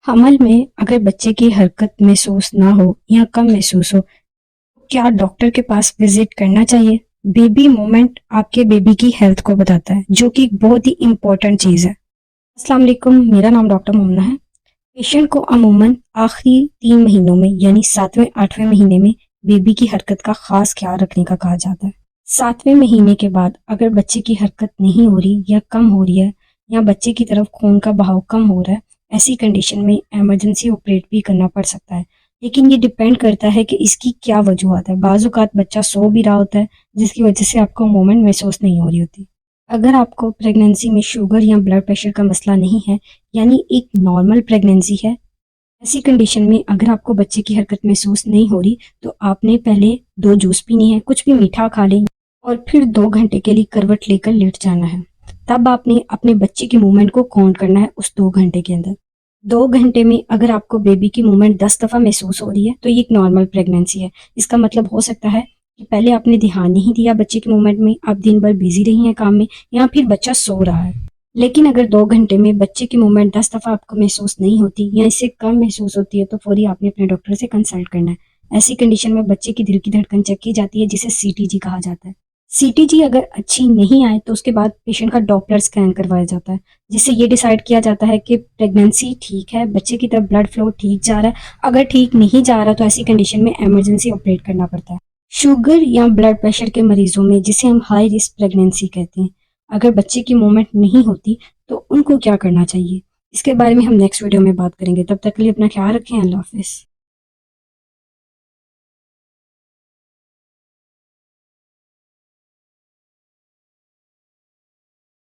हमल में अगर बच्चे की हरकत महसूस ना हो या कम महसूस हो, क्या डॉक्टर के पास विजिट करना चाहिए? बेबी मोमेंट आपके बेबी की हेल्थ को बताता है, जो कि एक बहुत ही इंपॉर्टेंट चीज़ है। अस्सलाम वालेकुम, मेरा नाम डॉक्टर मोमना है। पेशेंट को अमूमन आखिरी 3 महीनों में यानी 7वें 8वें महीने में बेबी की हरकत का खास ख्याल रखने का कहा जाता है। 7वें महीने के बाद अगर बच्चे की हरकत नहीं हो रही या कम हो रही है या बच्चे की तरफ खून का बहाव कम हो रहा है, ऐसी कंडीशन में इमरजेंसी ऑपरेट भी करना पड़ सकता है। लेकिन ये डिपेंड करता है कि इसकी क्या वजूहत है। बाज़-औक़ात बच्चा सो भी रहा होता है, जिसकी वजह से आपको मोमेंट महसूस नहीं हो रही होती। अगर आपको प्रेगनेंसी में शुगर या ब्लड प्रेशर का मसला नहीं है, यानी एक नॉर्मल प्रेगनेंसी है, ऐसी कंडीशन में अगर आपको बच्चे की हरकत महसूस नहीं हो रही, तो आपने पहले 2 जूस पीनी है, कुछ भी मीठा खा लें और फिर 2 घंटे के लिए करवट लेकर लेट जाना है। तब आपने अपने बच्चे की मूवमेंट को काउंट करना है उस 2 घंटे के अंदर। 2 घंटे में अगर आपको बेबी की मूवमेंट 10 दफ़ा महसूस हो रही है, तो ये एक नॉर्मल प्रेगनेंसी है। इसका मतलब हो सकता है कि पहले आपने ध्यान नहीं दिया बच्चे की मूवमेंट में, आप दिन भर बिज़ी रही हैं काम में या फिर बच्चा सो रहा है। लेकिन अगर 2 घंटे में बच्चे की मूवमेंट 10 दफ़ा आपको महसूस नहीं होती या इससे कम महसूस होती है, तो फ़ौरी आपने अपने डॉक्टर से कंसल्ट करना है। ऐसी कंडीशन में बच्चे की दिल की धड़कन चेक की जाती है, जिसे सीटीजी कहा जाता है। सीटीजी अगर अच्छी नहीं आए, तो उसके बाद पेशेंट का डॉपलर स्कैन करवाया जाता है, जिससे ये डिसाइड किया जाता है कि प्रेगनेंसी ठीक है, बच्चे की तरफ ब्लड फ्लो ठीक जा रहा है। अगर ठीक नहीं जा रहा, तो ऐसी कंडीशन में इमरजेंसी ऑपरेट करना पड़ता है। शुगर या ब्लड प्रेशर के मरीजों में, जिसे हम हाई रिस्क प्रेगनेंसी कहते हैं, अगर बच्चे की मूवमेंट नहीं होती, तो उनको क्या करना चाहिए? इसके बारे में हम नेक्स्ट वीडियो में बात करेंगे। तब तक के लिए अपना ख्याल रखें। अल्लाह हाफ़िज़।